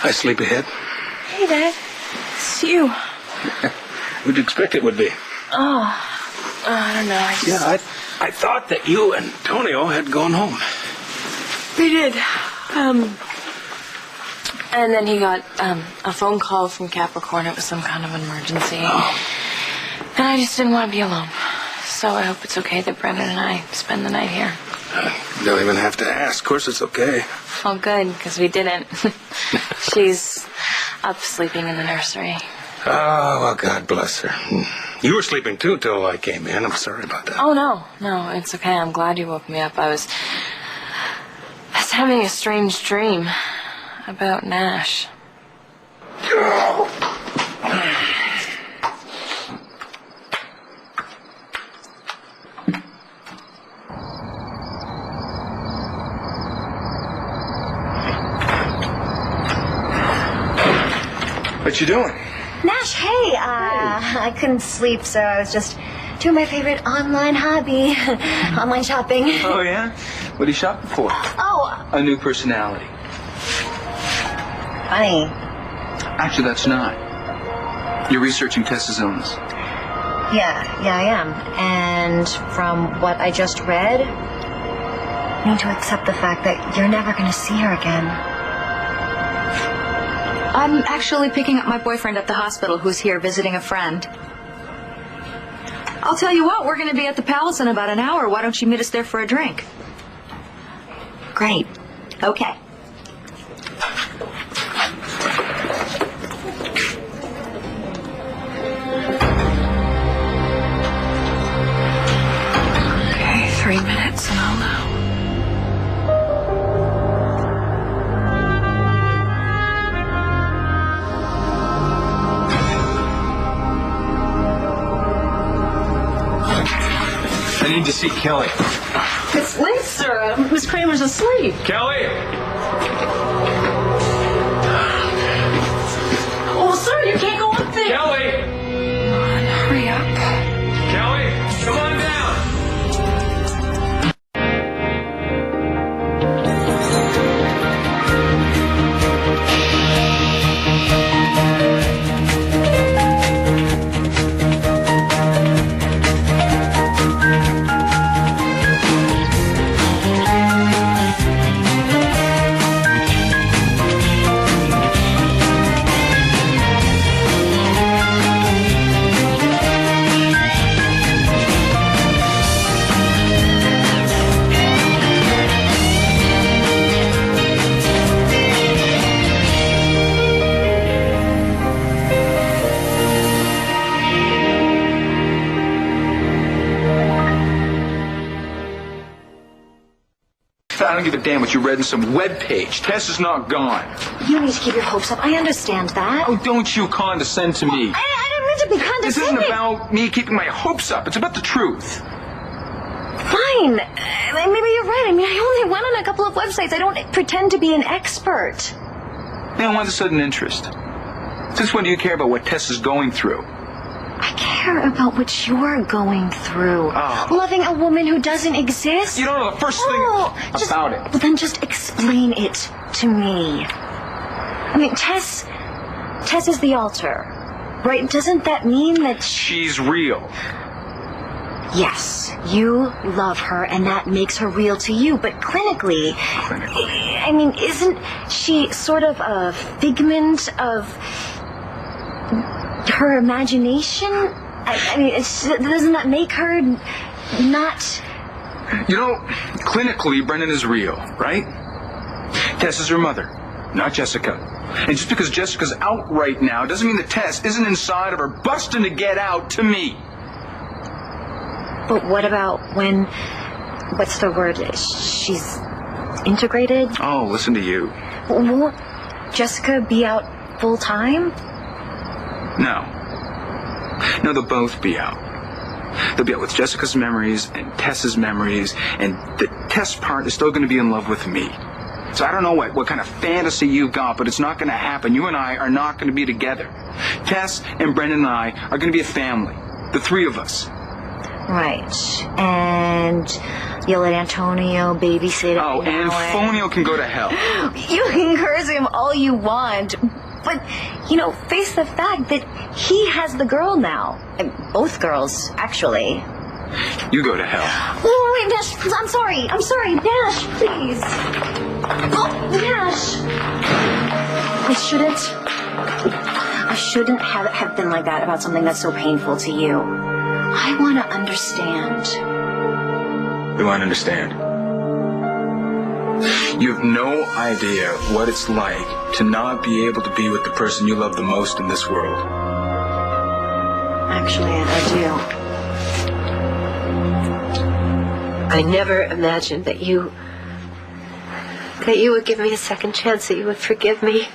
Hi, sleepyhead. Hey, Dad. It's you. Who'd you expect it would be? I don't know. Yeah, I thought that you and Antonio had gone home. We did. And then he got a phone call from Capricorn. It was some kind of emergency. Oh. And I just didn't want to be alone. So I hope it's okay that Brendan and I spend the night here. You don't even have to ask. Of course it's okay. Oh, good, because we didn't. She's up sleeping in the nursery. Oh, well, God bless her. You were sleeping, too, till I came in. I'm sorry about that. Oh, no, it's okay. I'm glad you woke me up. I was having a strange dream about Nash. What you doing? Nash, hey, I couldn't sleep, so I was just doing my favorite online hobby, online shopping. Oh, yeah? What are you shopping for? Oh. A new personality. Funny. Actually, that's not. You're researching Tess's illness. Yeah, I am. And from what I just read, I need to accept the fact that you're never going to see her again. I'm actually picking up my boyfriend at the hospital who's here visiting a friend. I'll tell you what, we're going to be at the Palace in about an hour. Why don't you meet us there for a drink? Great. Okay. Okay, 3 minutes and I'll know. I need to see Kelly. It's late, sir. Miss Kramer's asleep. Kelly! Oh, sir, you can't go up there. Kelly! Come on, hurry up. Kelly, come on down! I don't give a damn what you read in some webpage. Tess is not gone. You need to keep your hopes up. I understand that. Oh, don't you condescend to me. I didn't mean to be This condescending. isn't about me keeping my hopes up. It's about the truth. Fine. Maybe you're right. I mean, I only went on a couple of websites. I don't pretend to be an expert. Man, why the sudden interest? Since when do you care about what Tess is going through? I care about what you're going through. Oh. Loving a woman who doesn't exist. You don't know the first thing about it. Well, then just explain it to me. I mean, Tess is the altar, right? Doesn't that mean that She's real. Yes, you love her, and that makes her real to you. But clinically, I mean, isn't she sort of a figment of her imagination? I mean, doesn't that make her not... You know, clinically, Brendan is real, right? Tess is her mother, not Jessica. And just because Jessica's out right now doesn't mean that Tess isn't inside of her busting to get out to me. But what about when... What's the word? She's integrated? Oh, listen to you. Won't Jessica be out full time? No, they'll both be out. They'll be out with Jessica's memories and Tess's memories, and the Tess part is still going to be in love with me. So I don't know what kind of fantasy you've got, but it's not going to happen. You and I are not going to be together. Tess and Brendan and I are going to be a family. The three of us. Right. And you'll let Antonio babysit Oh, every now Antonio can go to hell. You can curse him all you want, but, face the fact that he has the girl now. And both girls, actually. You go to hell. Oh, wait, Nash, I'm sorry, Nash, please. Oh, Nash. I shouldn't have been like that about something that's so painful to you. I want to understand. You want to understand? You have no idea what it's like to not be able to be with the person you love the most in this world. Actually, I do. I never imagined that you would give me a second chance, that you would forgive me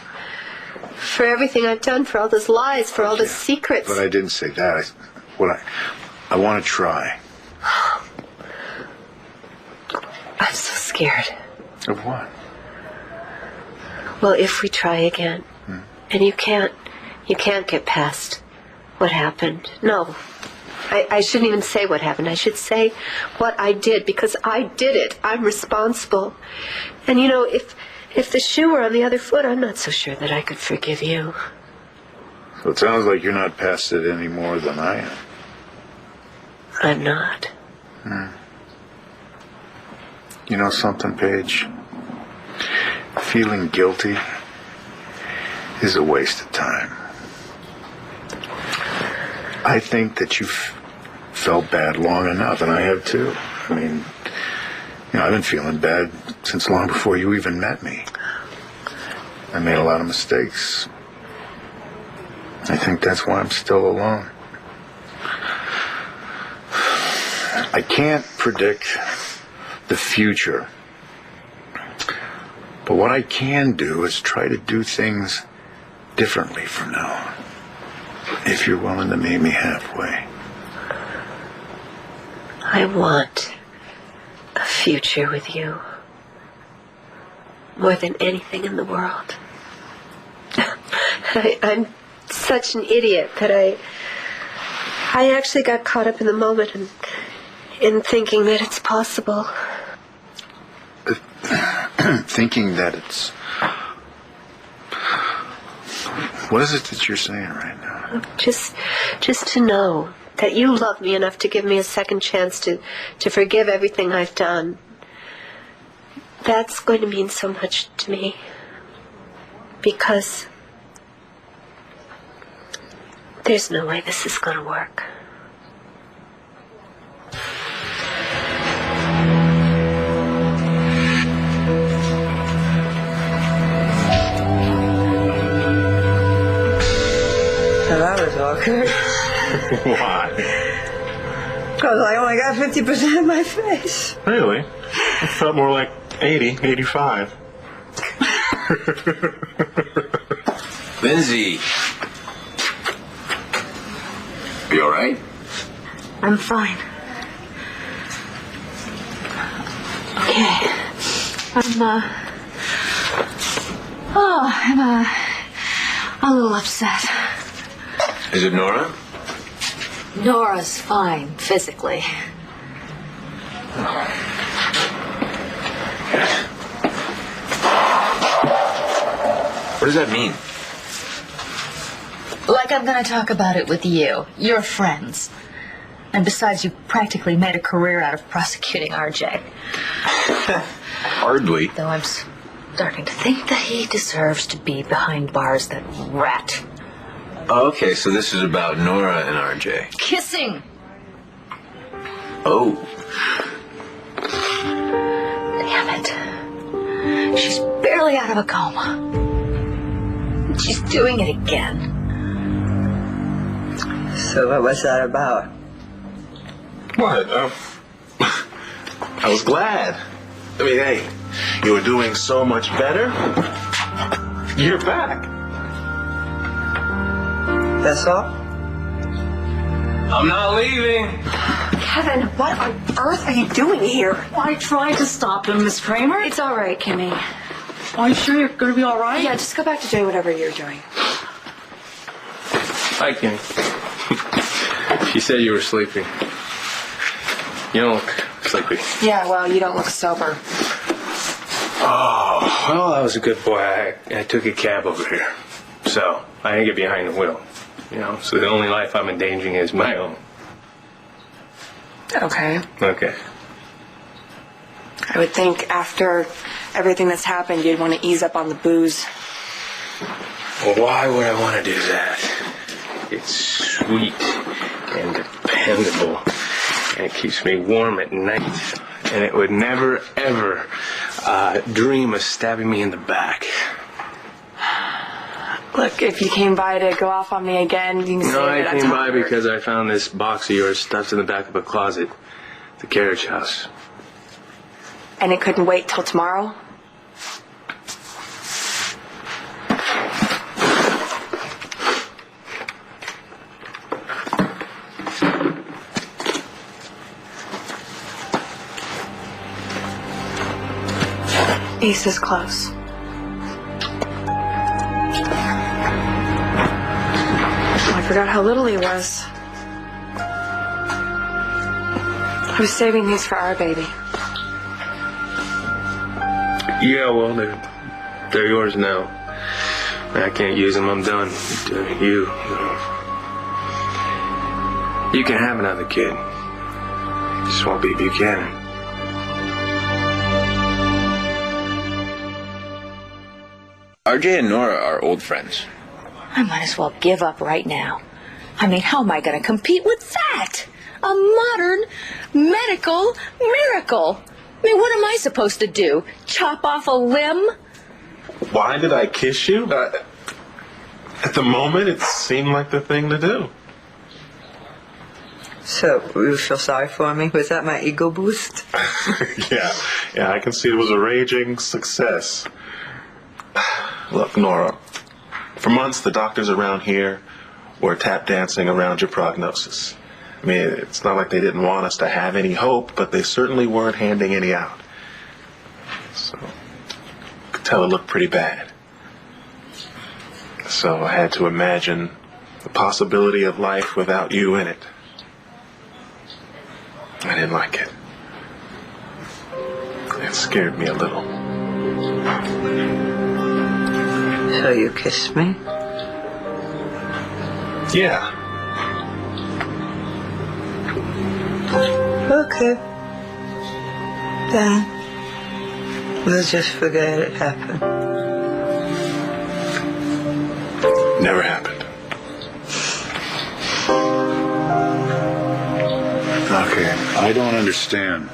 for everything I've done, for all those lies, for all those secrets. But I didn't say that. I want to try. I'm so scared. Of what? Well, if we try again, and you can't get past what happened. No, I shouldn't even say what happened. I should say what I did, because I did it. I'm responsible. And if the shoe were on the other foot, I'm not so sure that I could forgive you. So it sounds like you're not past it any more than I am. I'm not. You know something, Paige? Feeling guilty is a waste of time. I think that you've felt bad long enough, and I have too. I mean, I've been feeling bad since long before you even met me. I made a lot of mistakes. I think that's why I'm still alone. I can't predict the future. But what I can do is try to do things differently from now on. If you're willing to meet me halfway. I want a future with you more than anything in the world. I'm such an idiot that I actually got caught up in the moment and in thinking that it's possible. Thinking that it's... What is it that you're saying right now? Just to know that you love me enough to give me a second chance to forgive everything I've done. That's going to mean so much to me. Because there's no way this is going to work. That was awkward. Why? Because I only got 50% of my face. Really? It felt more like 80, 85. Lindsay. You all right? I'm fine. Okay. I'm a little upset. Is it Nora? Nora's fine, physically. What does that mean? Like I'm going to talk about it with you. You're friends. And besides, you practically made a career out of prosecuting RJ. Hardly. Though I'm starting to think that he deserves to be behind bars, that rat. Okay, so this is about Nora and RJ. Kissing! Oh. Damn it. She's barely out of a coma. She's doing it again. So what was that about? What? I was glad. I mean, hey, you were doing so much better. You're back. That's all? I'm not leaving. Kevin, what on earth are you doing here? I tried to stop him, Miss Kramer. It's all right, Kimmy. Are you sure you're going to be all right? Yeah, just go back to doing whatever you're doing. Hi, Kenny. She said you were sleeping. You don't look sleepy. Yeah, well, you don't look sober. Oh, well, I was a good boy. I took a cab over here. So, I didn't get behind the wheel. You know, so the only life I'm endangering is my own. Okay. Okay. I would think after everything that's happened, you'd want to ease up on the booze. Well, why would I want to do that? It's sweet and dependable, and it keeps me warm at night. And it would never, ever dream of stabbing me in the back. Look, if you came by to go off on me again, you can say No, I that came by because I found this box of yours stuffed in the back of a closet at the carriage house. And it couldn't wait till tomorrow? Ace is close. I forgot how little he was. I was saving these for our baby. Yeah, well, they're yours now. I can't use them. I'm done. You know. You can have another kid. Just won't be Buchanan. RJ and Nora are old friends. I might as well give up right now. I mean, how am I going to compete with that? A modern medical miracle. I mean, what am I supposed to do? Chop off a limb? Why did I kiss you? At the moment, it seemed like the thing to do. So, you feel sorry for me? Was that my ego boost? Yeah, I can see it was a raging success. Look, Nora, for months the doctors around here were tap dancing around your prognosis. I mean, it's not like they didn't want us to have any hope, but they certainly weren't handing any out. So, I could tell it looked pretty bad. So I had to imagine the possibility of life without you in it. I didn't like it. It scared me a little. So you kissed me? Yeah. Okay. Then we'll just forget it happened. Never happened. Okay, I don't understand.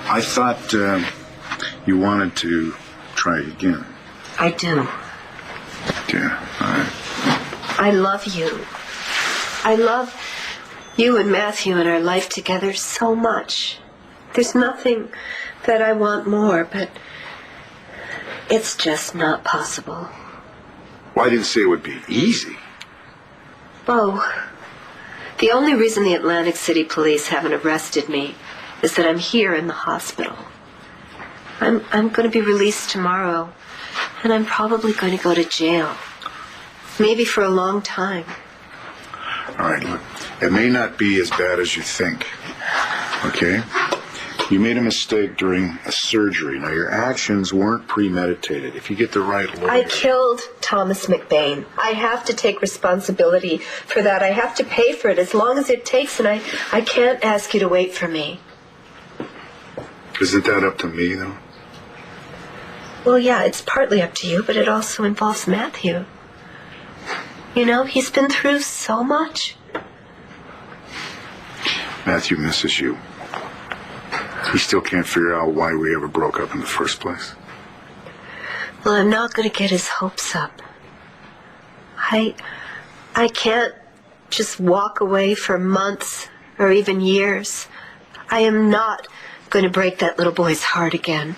I thought you wanted to try again. I do. Yeah, all right. I love you. I love you and Matthew and our life together so much. There's nothing that I want more, but it's just not possible. Well, I didn't say it would be easy. Bo, the only reason the Atlantic City police haven't arrested me is that I'm here in the hospital. I'm going to be released tomorrow, and I'm probably going to go to jail. Maybe for a long time. All right, look, it may not be as bad as you think, okay? You made a mistake during a surgery. Now, your actions weren't premeditated. If you get the right lawyer... I killed Thomas McBain. I have to take responsibility for that. I have to pay for it as long as it takes, and I can't ask you to wait for me. Isn't that up to me, though? Well, yeah, it's partly up to you, but it also involves Matthew. You know, he's been through so much. Matthew misses you. He still can't figure out why we ever broke up in the first place. Well, I'm not going to get his hopes up. I can't just walk away for months or even years. I am not going to break that little boy's heart again.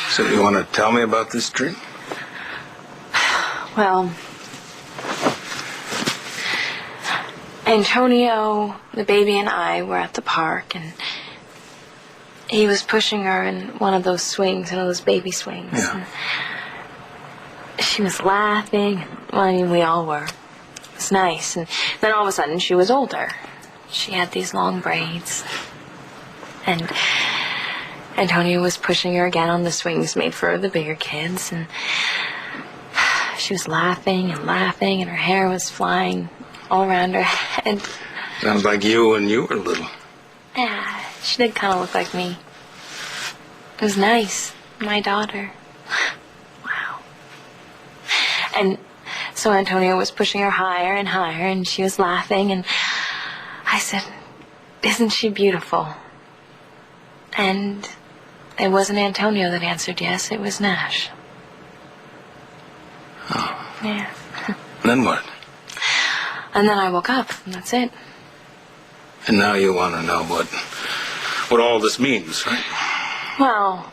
So you want to tell me about this dream? Well, Antonio, the baby, and I were at the park, and he was pushing her in one of those swings, one of those baby swings. Yeah. And she was laughing. Well, I mean, we all were. It was nice. And then all of a sudden, she was older. she had these long braids. And Antonio was pushing her again on the swings made for the bigger kids. And she was laughing and laughing, and her hair was flying all around her head. Sounds like you when you were little. Yeah, she did kind of look like me. It was nice. My daughter. Wow. And so Antonio was pushing her higher and higher, and she was laughing, and I said, "Isn't she beautiful?" And it wasn't Antonio that answered yes, it was Nash. Oh. Yeah. Then what? And then I woke up, and that's it. And now you want to know what all this means, right? Well,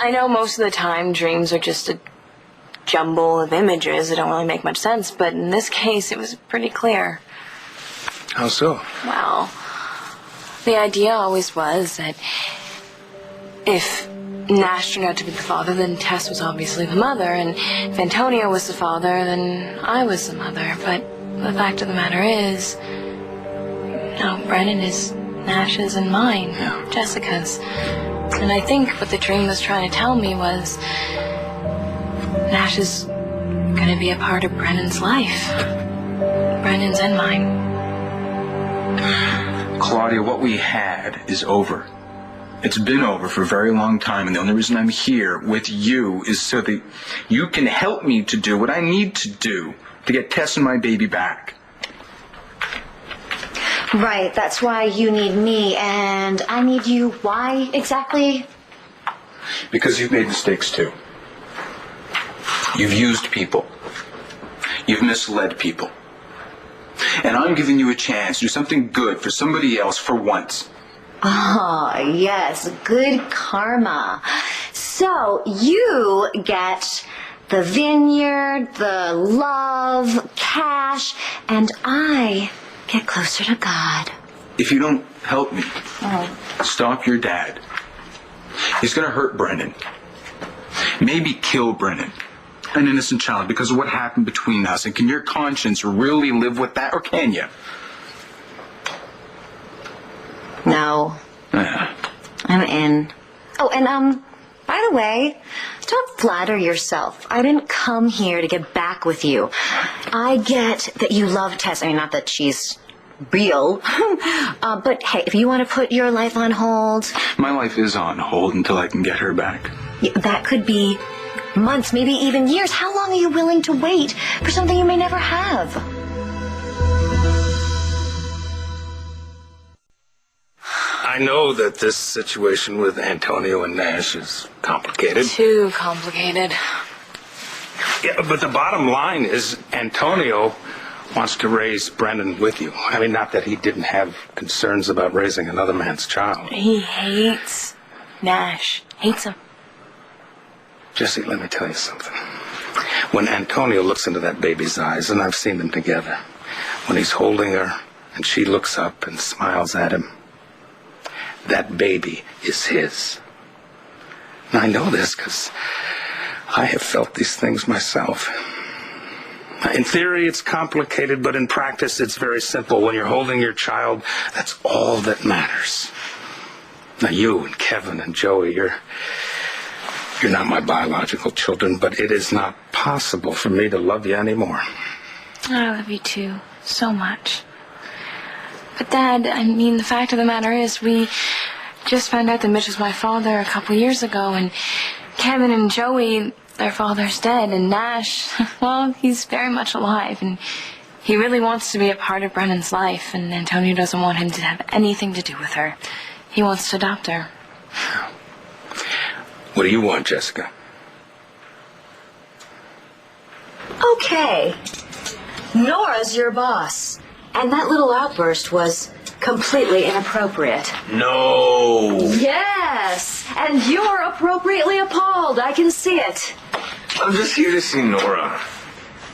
I know most of the time dreams are just a jumble of images that don't really make much sense, but in this case it was pretty clear. How so? Well, the idea always was that if Nash turned out to be the father, then Tess was obviously the mother, and if Antonio was the father, then I was the mother. But the fact of the matter is, no, Brennan is Nash's and mine, Yeah. Jessica's. And I think what the dream was trying to tell me was Nash is going to be a part of Brennan's life. Brennan's and mine. Claudia, what we had is over. It's been over for a very long time, and the only reason I'm here with you is so that you can help me to do what I need to do to get Tess and my baby back. Right, that's why you need me, and I need you. Why exactly? Because you've made mistakes too. You've used people. You've misled people. And I'm giving you a chance to do something good for somebody else for once. Oh, yes, good karma. So you get the vineyard, the love, cash, and I get closer to God. If you don't help me, stop your dad. He's going to hurt Brennan. Maybe kill Brennan. An innocent child because of what happened between us. And can your conscience really live with that, or can you? No. I'm in. Oh, and by the way, don't flatter yourself. I didn't come here to get back with you. I get that you love Tess. I mean, not that she's real. But hey, if you want to put your life on hold... My life is on hold until I can get her back. Yeah, that could be months, maybe even years. How long are you willing to wait for something you may never have? I know that this situation with Antonio and Nash is complicated. Too complicated. Yeah, but the bottom line is Antonio wants to raise Brennan with you. I mean, not that he didn't have concerns about raising another man's child. He hates Nash. Hates him. Jesse, let me tell you something. When Antonio looks into that baby's eyes, and I've seen them together, when he's holding her and she looks up and smiles at him, that baby is his. And I know this because I have felt these things myself. In theory, it's complicated, but in practice, it's very simple. When you're holding your child, that's all that matters. Now, you and Kevin and Joey, you're not my biological children, but it is not possible for me to love you anymore. I love you too, so much. But Dad, I mean, the fact of the matter is, we just found out that Mitch was my father a couple years ago, and Kevin and Joey, their father's dead, and Nash, well, he's very much alive, and he really wants to be a part of Brennan's life, and Antonio doesn't want him to have anything to do with her. He wants to adopt her. What do you want, Jessica? Okay. Nora's your boss. And that little outburst was completely inappropriate. No! Yes! And you're appropriately appalled. I can see it. I'm just here to see Nora.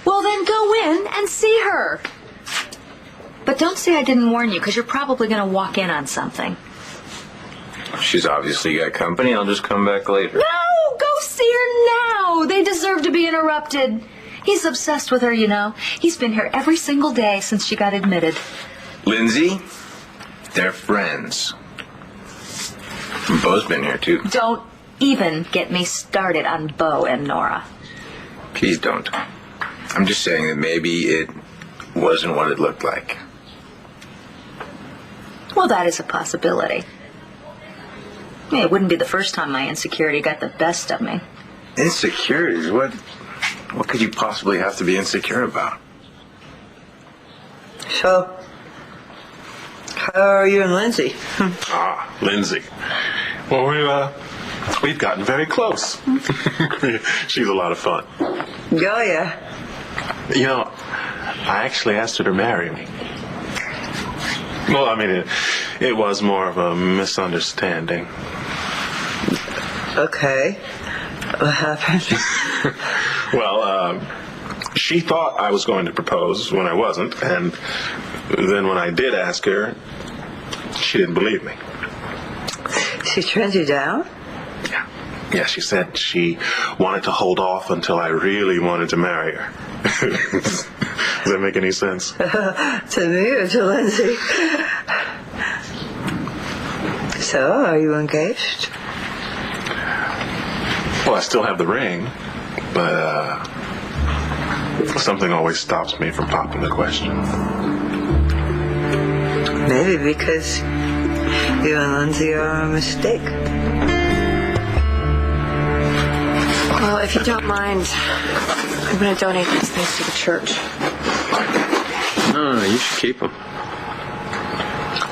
Well, then go in and see her. But don't say I didn't warn you, because you're probably going to walk in on something. She's obviously got company. I'll just come back later. No! Go see her now! They deserve to be interrupted. He's obsessed with her, you know. He's been here every single day since she got admitted. Lindsay, They're friends. Bo's been here, too. Don't even get me started on Bo and Nora. Please don't. I'm just saying that maybe it wasn't what it looked like. Well, that is a possibility. Yeah, it wouldn't be the first time my insecurity got the best of me. Insecurities? What could you possibly have to be insecure about? So, how are you and Lindsay? Lindsay. Well, we've gotten very close. She's a lot of fun. Oh, yeah. You know, I actually asked her to marry me. Well, I mean, it was more of a misunderstanding. Okay. What happened? Well, she thought I was going to propose when I wasn't, and then when I did ask her, she didn't believe me. She turned you down? Yeah, she said she wanted to hold off until I really wanted to marry her. Does that make any sense? To me or to Lindsay? So, are you engaged? Well, I still have the ring, but something always stops me from popping the question. Maybe because you and Lindsay are a mistake. Well, if you don't mind, I'm going to donate these things to the church. No, you should keep them.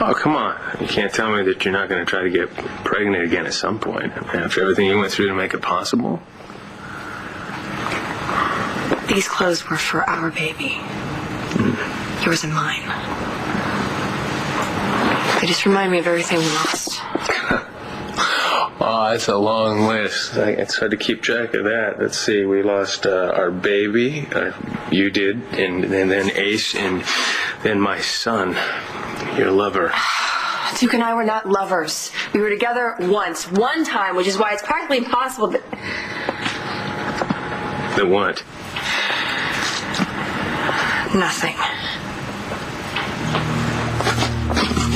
Oh, come on. You can't tell me that you're not going to try to get pregnant again at some point after everything you went through to make it possible. These clothes were for our baby. Yours and mine. They just remind me of everything we lost. Oh, that's a long list. It's hard to keep track of that. Let's see. We lost our baby. You did. And then Ace. And then my son. Your lover. Duke and I were not lovers. We were together once. One time, which is why it's practically impossible that... The what? Nothing.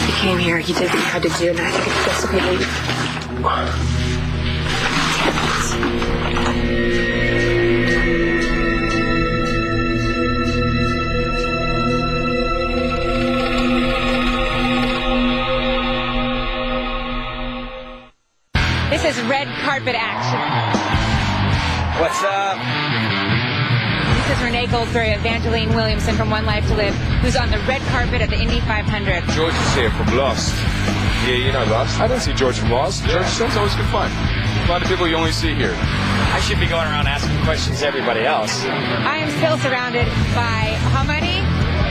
You came here, you did what you had to do, and I think it's best if you leave. This is red carpet action. What's up? This is Renee Goldsberry, Evangeline Williamson from One Life to Live, who's on the red carpet at the Indy 500. George is here from Lost. Yeah, you're not Lost. I didn't see George from Lost. George says always good fun. A lot of people you only see here. I should be going around asking questions to everybody else. I am still surrounded by how many?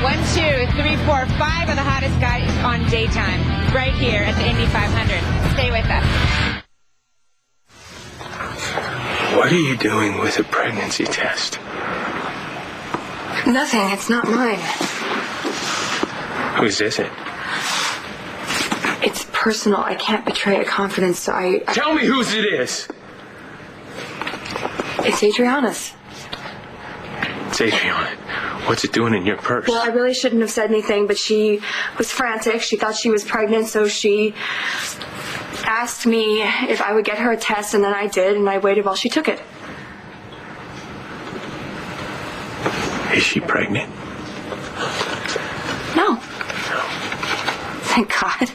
1, 2, 3, 4, 5 of the hottest guys on daytime, right here at the Indy 500. Stay with us. What are you doing with a pregnancy test? Nothing, it's not mine. Whose is it? It's personal. I can't betray a confidence, so I... Tell me whose it is! It's Adriana's. It's Adriana. What's it doing in your purse? Well, I really shouldn't have said anything, but she was frantic. She thought she was pregnant, so she asked me if I would get her a test, and then I did, and I waited while she took it. Is she pregnant? No. Thank God.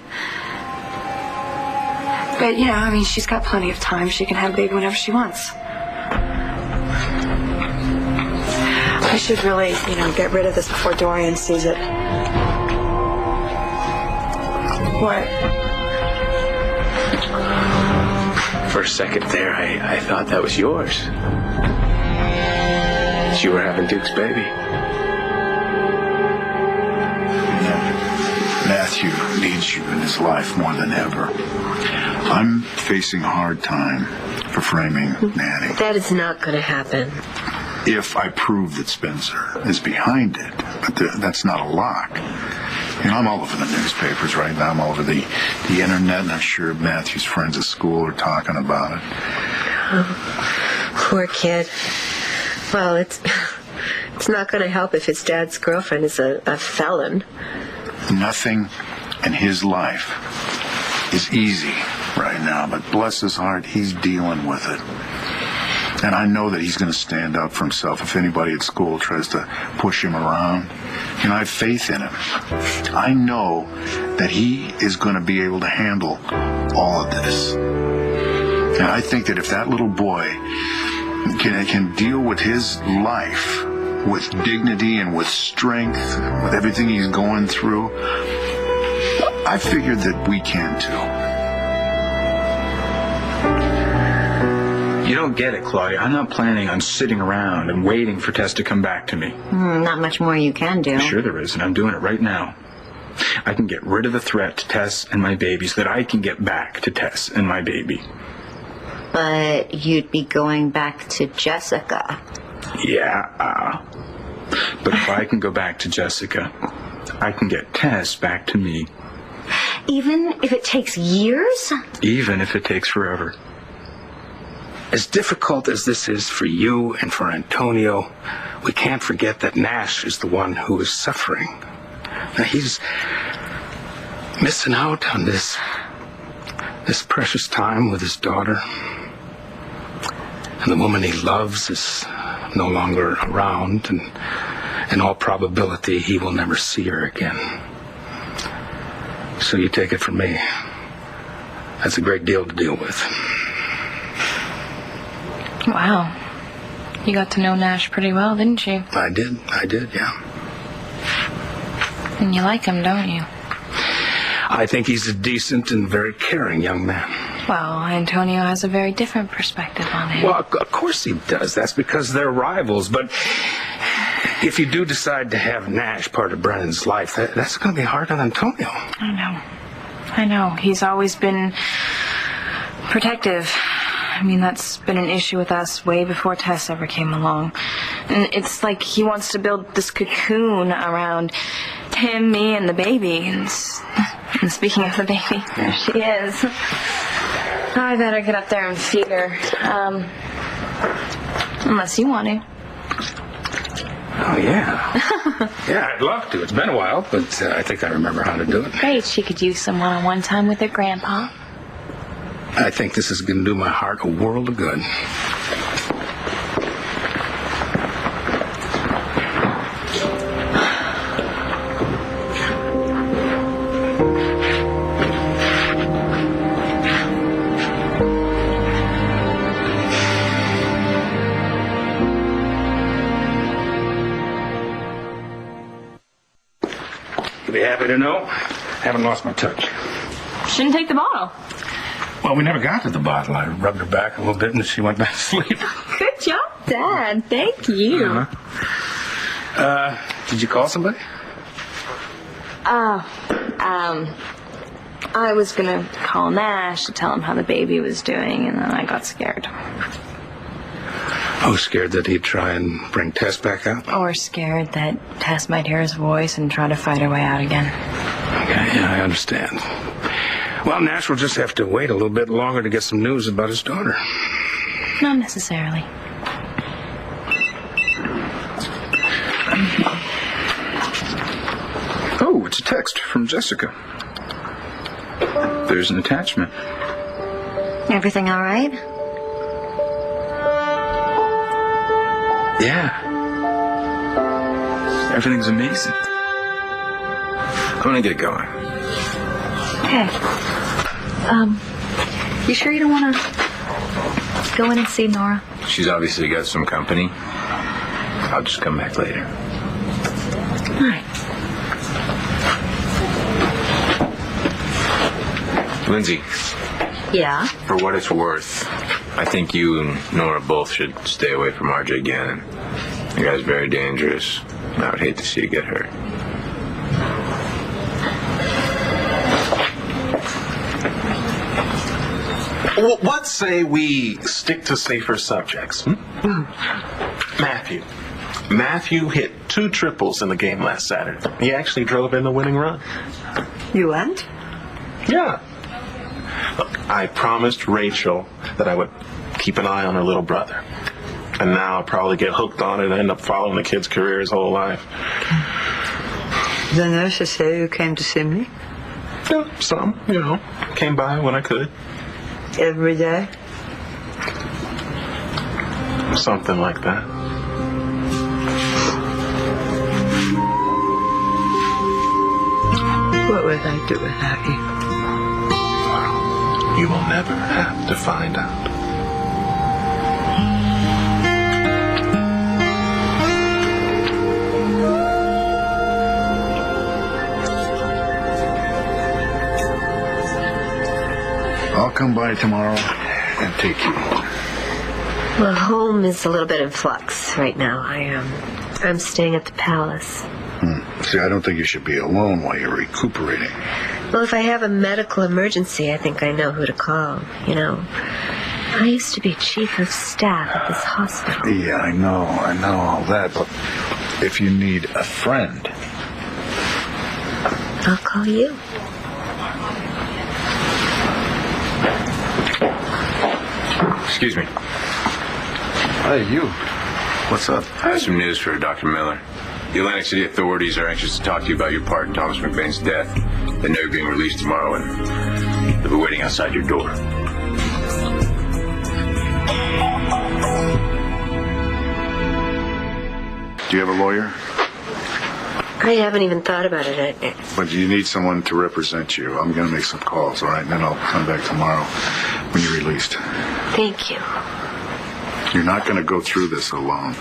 But, you know, I mean, she's got plenty of time. She can have a baby whenever she wants. I should really, get rid of this before Dorian sees it. What? For a second there, I thought that was yours. That you were having Duke's baby. Matthew needs you in his life more than ever. I'm facing a hard time for framing Nanny. That is not going to happen. If I prove that Spencer is behind it, but that's not a lock. I'm all over the newspapers right now. I'm all over the internet, and I'm sure Matthew's friends at school are talking about it. Oh, poor kid. Well, it's not going to help if his dad's girlfriend is a felon. Nothing and his life is easy right now, but bless his heart, he's dealing with it. And I know that he's going to stand up for himself if anybody at school tries to push him around. You know, I have faith in him. I know that he is going to be able to handle all of this. And I think that if that little boy can deal with his life with dignity and with strength, with everything he's going through, I figured that we can too. You don't get it, Claudia. I'm not planning on sitting around and waiting for Tess to come back to me. Not much more you can do. Sure there is, and I'm doing it right now. I can get rid of the threat to Tess and my baby so that I can get back to Tess and my baby. But you'd be going back to Jessica. Yeah. But if I can go back to Jessica, I can get Tess back to me. Even if it takes years? Even if it takes forever. As difficult as this is for you and for Antonio, we can't forget that Nash is the one who is suffering. Now, he's missing out on this precious time with his daughter. And the woman he loves is no longer around, and in all probability, he will never see her again. So you take it from me. That's a great deal to deal with. Wow. You got to know Nash pretty well, didn't you? I did, yeah. And you like him, don't you? I think he's a decent and very caring young man. Well, Antonio has a very different perspective on him. Well, of course he does. That's because they're rivals. But if you do decide to have Nash part of Brennan's life, that's going to be hard on Antonio. I know. He's always been protective. I mean, that's been an issue with us way before Tess ever came along. And it's like he wants to build this cocoon around him, me, and the baby. And speaking of the baby, there she is. I better get up there and feed her. Unless you want to. Oh, yeah. Yeah, I'd love to. It's been a while, but I think I remember how to do it. Great. She could use some one-on-one time with her grandpa. I think this is going to do my heart a world of good. You'll be happy to know I haven't lost my touch. Shouldn't take the bottle. Well, we never got to the bottle. I rubbed her back a little bit and she went back to sleep. Good job, Dad. Thank you. Did you call somebody? I was gonna call Nash to tell him how the baby was doing, and then I got scared. I was scared that he'd try and bring Tess back out. Or scared that Tess might hear his voice and try to fight her way out again. Okay, yeah, I understand. Well, Nash will just have to wait a little bit longer to get some news about his daughter. Not necessarily. Oh, it's a text from Jessica. There's an attachment. Everything all right? Yeah. Everything's amazing. I'm gonna get going. Okay. You sure you don't want to go in and see Nora? She's obviously got some company. I'll just come back later. All right. Lindsay. Yeah? For what it's worth, I think you and Nora both should stay away from RJ Gannon. The guy's very dangerous. I would hate to see you get hurt. Well, what say we stick to safer subjects? Matthew. Matthew hit 2 triples in the game last Saturday. He actually drove in the winning run. You went? Yeah. Look, I promised Rachel that I would keep an eye on her little brother. And now I'll probably get hooked on it and end up following the kid's career his whole life. The nurses say you came to see me? Yeah, some, came by when I could. Every day? Something like that. What would I do without you? You will never have to find out. I'll come by tomorrow and take you home. Well, home is a little bit in flux right now. I'm staying at the palace. See, I don't think you should be alone while you're recuperating. Well, if I have a medical emergency, I think I know who to call. I used to be chief of staff at this hospital. Yeah, I know all that, but if you need a friend... I'll call you. Excuse me. Hey, you. What's up? I have some news for Dr. Miller. The Atlantic City authorities are anxious to talk to you about your part in Thomas McVeigh's death. They know you're being released tomorrow, and they'll be waiting outside your door. Do you have a lawyer? I haven't even thought about it. But you need someone to represent you. I'm going to make some calls, all right? And then I'll come back tomorrow when you're released. Thank you. You're not going to go through this alone.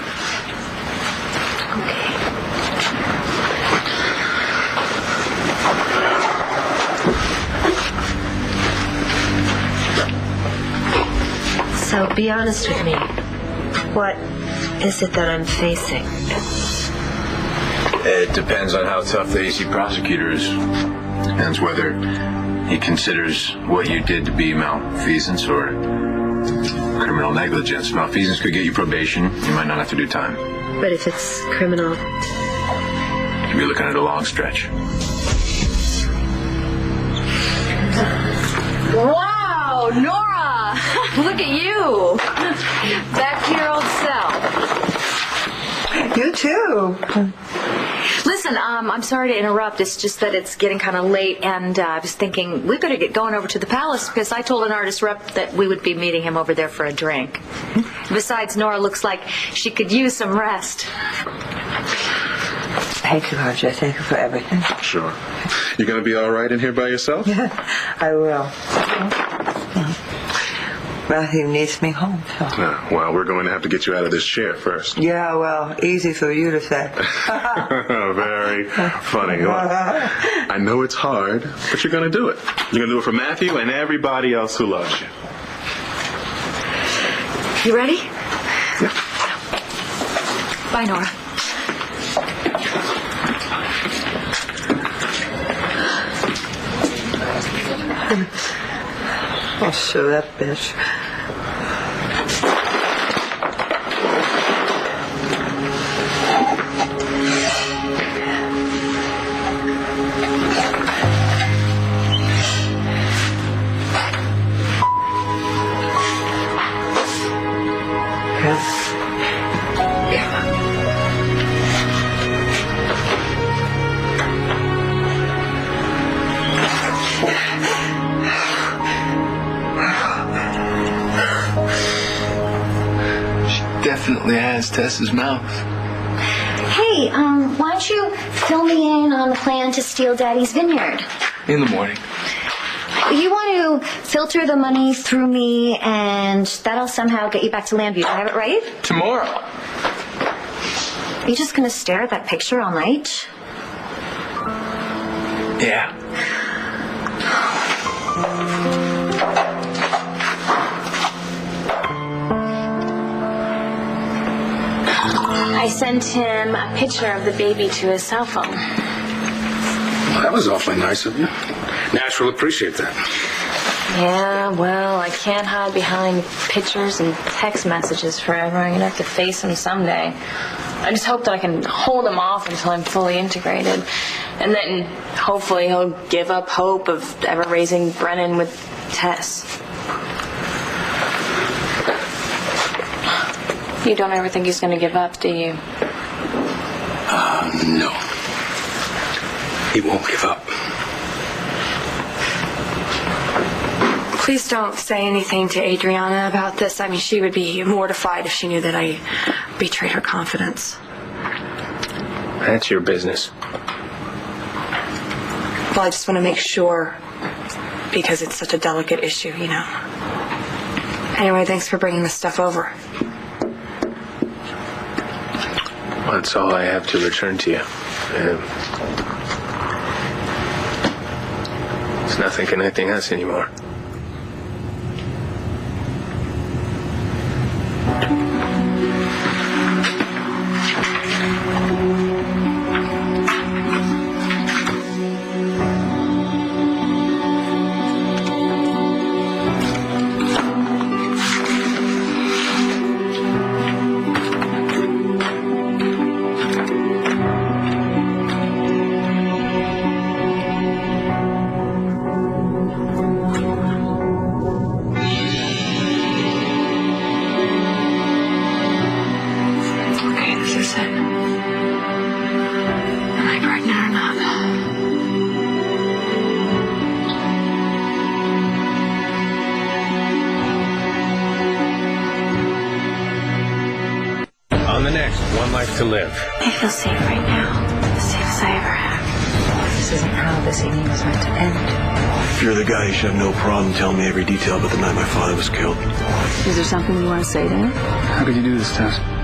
Okay. So be honest with me. What is it that I'm facing? It depends on how tough the AC prosecutor is. Depends whether he considers what you did to be malfeasance or criminal negligence. Malfeasance could get you probation. You might not have to do time. But if it's criminal... You'll be looking at a long stretch. Wow, Nora! Look at you! Back to your old self. You too. Listen, I'm sorry to interrupt. It's just that it's getting kind of late, and I was thinking we better get going over to the palace because I told an artist rep that we would be meeting him over there for a drink. Besides, Nora looks like she could use some rest. Thank you, RJ. Thank you for everything. Sure. You going to be all right in here by yourself? Yeah, I will. Matthew needs me home, so. Well, we're going to have to get you out of this chair first. Yeah, well, easy for you to say. Very funny. Look, I know it's hard, but you're going to do it. You're going to do it for Matthew and everybody else who loves you. You ready? Yeah. Bye, Nora. I'll show that bitch. Definitely has Tess's mouth. Hey, why don't you fill me in on the plan to steal Daddy's vineyard? In the morning. You want to filter the money through me, and that'll somehow get you back to Lambview. Do I have it right? Tomorrow. Are you just going to stare at that picture all night? Yeah. I sent him a picture of the baby to his cell phone. Well, that was awfully nice of you. Nash will appreciate that. Yeah, well, I can't hide behind pictures and text messages forever. I'm going to have to face him someday. I just hope that I can hold him off until I'm fully integrated. And then hopefully he'll give up hope of ever raising Brennan with Tess. You don't ever think he's going to give up, do you? No. He won't give up. Please don't say anything to Adriana about this. I mean, she would be mortified if she knew that I betrayed her confidence. That's your business. Well, I just want to make sure, because it's such a delicate issue, you know. Anyway, thanks for bringing this stuff over. That's all I have to return to you. There's nothing connecting us anymore. On the next One Life to Live. I feel safe right now. As safe as I ever have. This isn't how this evening was meant to end. If you're the guy, you should have no problem telling me every detail about the night my father was killed. Is there something you want to say to him? How could you do this, Tess?